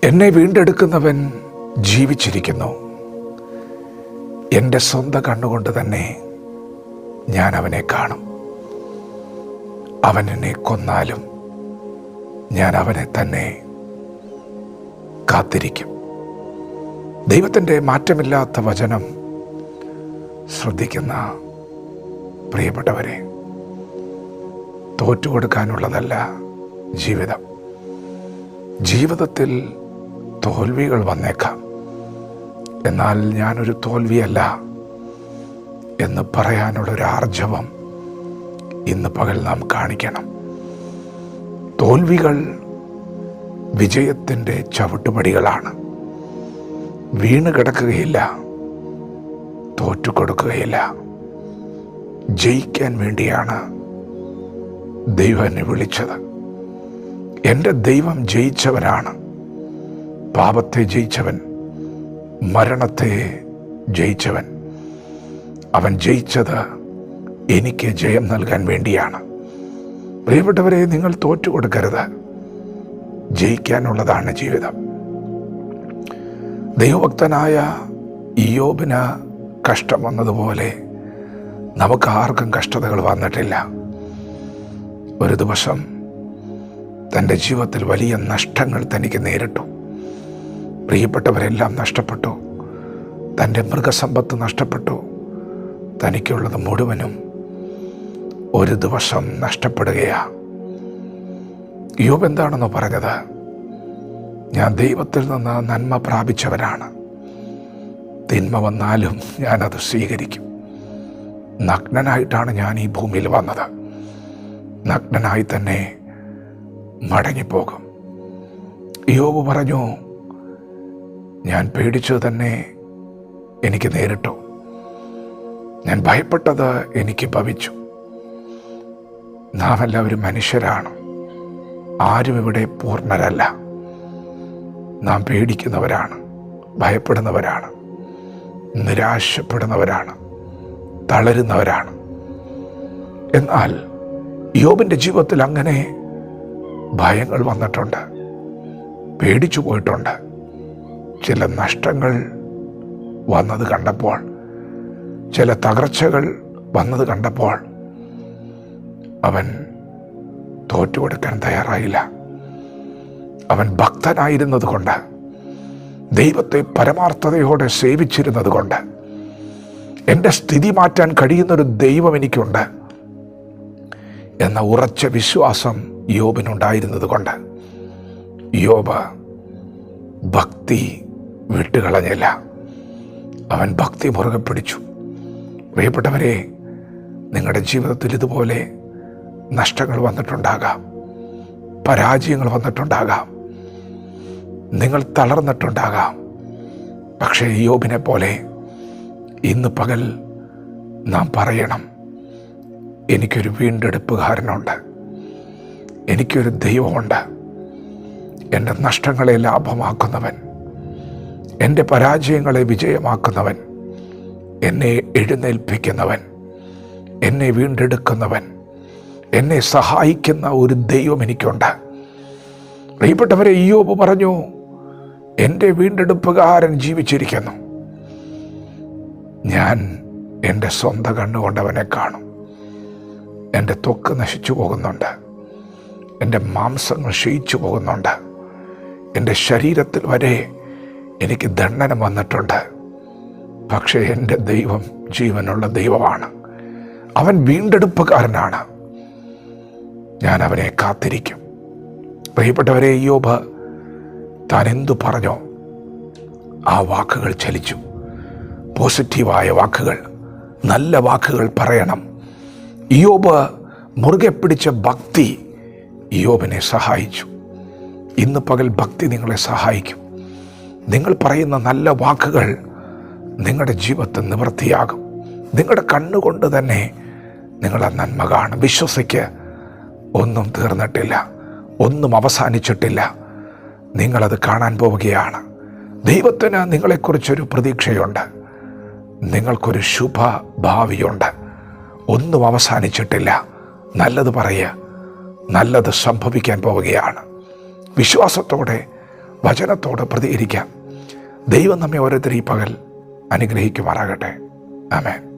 എന്നെ വീണ്ടെടുക്കുന്നവൻ ജീവിച്ചിരിക്കുന്നു. എൻ്റെ സ്വന്തം കണ്ണുകൊണ്ട് തന്നെ ഞാൻ അവനെ കാണും. അവൻ എന്നെ കൊന്നാലും ഞാൻ അവനെ തന്നെ കാത്തിരിക്കും. ദൈവത്തിൻ്റെ മാറ്റമില്ലാത്ത വചനം ശ്രദ്ധിക്കുന്ന പ്രിയപ്പെട്ടവരെ, തോറ്റുകൊടുക്കാനുള്ളതല്ല ജീവിതം. ജീവിതത്തിൽ തോൽവികൾ വന്നേക്കാം, എന്നാൽ ഞാനൊരു തോൽവിയല്ല എന്ന് പറയാനുള്ളൊരു ആർജവം ഇന്ന് പകൽ നാം കാണിക്കണം. തോൽവികൾ വിജയത്തിൻ്റെ ചവിട്ടുപടികളാണ്. വീണ് കിടക്കുകയില്ല, തോറ്റുകൊടുക്കുകയില്ല. ജയിക്കാൻ വേണ്ടിയാണ് ദൈവം എന്നെ വിളിച്ചത്. എൻ്റെ ദൈവം ജയിച്ചവനാണ്. പാപത്തെ ജയിച്ചവൻ, മരണത്തെ ജയിച്ചവൻ. അവൻ ജയിച്ചത് എനിക്ക് ജയം നൽകാൻ വേണ്ടിയാണ്. പ്രിയപ്പെട്ടവരെ, നിങ്ങൾ തോറ്റുകൊടുക്കരുത്. ജയിക്കാനുള്ളതാണ് ജീവിതം. ദൈവഭക്തനായ ഇയ്യോബിന് കഷ്ടം വന്നതുപോലെ നമുക്ക് ആർക്കും കഷ്ടതകൾ വന്നിട്ടില്ല. ഒരു ദിവസം തൻ്റെ ജീവിതത്തിൽ വലിയ നഷ്ടങ്ങൾ തനിക്ക് നേരിട്ടു. പ്രിയപ്പെട്ടവരെല്ലാം നഷ്ടപ്പെട്ടു. തൻ്റെ മൃഗസമ്പത്ത് നഷ്ടപ്പെട്ടു. തനിക്കുള്ളത് മുഴുവനും ഒരു ദിവസം നഷ്ടപ്പെടുകയാണ്. ഇയ്യോബ് എന്താണെന്നോ പറഞ്ഞത്? ഞാൻ ദൈവത്തിൽ നിന്ന് നന്മ പ്രാപിച്ചവനാണ്. തിന്മ വന്നാലും ഞാനത് സ്വീകരിക്കും. നഗ്നനായിട്ടാണ് ഞാൻ ഈ ഭൂമിയിൽ വന്നത്. നഗ്നനായി തന്നെ മടങ്ങിപ്പോകും. ഇയ്യോബ് പറഞ്ഞു, ഞാൻ പേടിച്ചത് തന്നെ എനിക്ക് നേരിട്ടു. ഞാൻ ഭയപ്പെട്ടത് എനിക്ക് ഭവിച്ചു. നാം എല്ലാവരും മനുഷ്യരാണ്. ആരും ഇവിടെ പൂർണ്ണരല്ല. നാം പേടിക്കുന്നവരാണ്, ഭയപ്പെടുന്നവരാണ്, നിരാശപ്പെടുന്നവരാണ്, തളരുന്നവരാണ്. എന്നാൽ ഇയ്യോബിൻ്റെ ജീവിതത്തിൽ അങ്ങനെ ഭയങ്ങൾ വന്നിട്ടുണ്ട്, പേടിച്ചു പോയിട്ടുണ്ട്. ചില നഷ്ടങ്ങൾ വന്നത് കണ്ടപ്പോൾ, ചില തകർച്ചകൾ വന്നത് കണ്ടപ്പോൾ അവൻ തോറ്റുകൊടുക്കാൻ തയ്യാറായില്ല. അവൻ ഭക്തനായിരുന്നത് കൊണ്ട്, ദൈവത്തെ പരമാർത്ഥതയോടെ സേവിച്ചിരുന്നത് കൊണ്ട്, എൻ്റെ സ്ഥിതി മാറ്റാൻ കഴിയുന്നൊരു ദൈവം എനിക്കുണ്ട് എന്ന ഉറച്ച വിശ്വാസം യോബിനുണ്ടായിരുന്നത് കൊണ്ട് യോബ് ഭക്തി വിട്ടുകളഞ്ഞില്ല. അവൻ ഭക്തി മുറുകെ പിടിച്ചു. പ്രിയപ്പെട്ടവരെ, നിങ്ങളുടെ ജീവിതത്തിൽ ഇതുപോലെ നഷ്ടങ്ങൾ വന്നിട്ടുണ്ടാകാം, പരാജയങ്ങൾ വന്നിട്ടുണ്ടാകാം, നിങ്ങൾ തളർന്നിട്ടുണ്ടാകാം. പക്ഷേ യോബിനെ പോലെ ഇന്ന് പകൽ നാം പറയണം, എനിക്കൊരു വീണ്ടെടുപ്പുകാരനുണ്ട്, എനിക്കൊരു ദൈവമുണ്ട്. എൻ്റെ നഷ്ടങ്ങളെ ലാഭമാക്കുന്നവൻ, എൻ്റെ പരാജയങ്ങളെ വിജയമാക്കുന്നവൻ, എന്നെ എഴുന്നേൽപ്പിക്കുന്നവൻ, എന്നെ വീണ്ടെടുക്കുന്നവൻ, എന്നെ സഹായിക്കുന്ന ഒരു ദൈവം എനിക്കുണ്ട്. പ്രിയപ്പെട്ടവരെ, ഇയ്യോബ് പറഞ്ഞു, എൻ്റെ വീണ്ടെടുപ്പുകാരൻ ജീവിച്ചിരിക്കുന്നു. ഞാൻ എൻ്റെ സ്വന്തം കണ്ണുകൊണ്ട് അവനെ കാണും. എൻ്റെ ത്വക്ക് നശിച്ചു പോകുന്നുണ്ട്, എൻ്റെ മാംസങ്ങൾ ക്ഷയിച്ചു പോകുന്നുണ്ട്, എൻ്റെ ശരീരത്തിൽ വരെ എനിക്ക് ദണ്ഡനം വന്നിട്ടുണ്ട്. പക്ഷേ എൻ്റെ ദൈവം ജീവനുള്ള ദൈവമാണ്. അവൻ വീണ്ടെടുപ്പുകാരനാണ്. ഞാൻ അവനെ കാത്തിരിക്കും. പ്രിയപ്പെട്ടവരെ, ഇയ്യോബ് താൻ എന്തു പറഞ്ഞോ ആ വാക്കുകൾ ചലിച്ചു. പോസിറ്റീവായ വാക്കുകൾ, നല്ല വാക്കുകൾ പറയണം. ഇയ്യോബ് മുറുകെ പിടിച്ച ഭക്തി ഇയ്യോബിനെ സഹായിച്ചു. ഇന്ന് പകൽ ഭക്തി നിങ്ങളെ സഹായിക്കും. നിങ്ങൾ പറയുന്ന നല്ല വാക്കുകൾ നിങ്ങളുടെ ജീവിതത്തിൽ നിവൃത്തിയാകും. നിങ്ങളുടെ കണ്ണുകൊണ്ട് തന്നെ നിങ്ങളെ നന്മ കാണും. വിശ്വസിക്ക്, ഒന്നും തീർന്നിട്ടില്ല, ഒന്നും അവസാനിച്ചിട്ടില്ല. നിങ്ങളത് കാണാൻ പോവുകയാണ്. ദൈവത്തിന് നിങ്ങളെക്കുറിച്ചൊരു പ്രതീക്ഷയുണ്ട്. നിങ്ങൾക്കൊരു ശുഭഭാവിയുണ്ട്. ഒന്നും അവസാനിച്ചിട്ടില്ല. നല്ലത് പറയുക, നല്ലത് സംഭവിക്കാൻ പോവുകയാണ്. വിശ്വാസത്തോടെ വചനത്തോട് പ്രതികരിക്കാം. ദൈവം നമ്മെ ഓരോരുത്തരും ഈ പകൽ അനുഗ്രഹിക്കുമാറാകട്ടെ. ആമേൻ.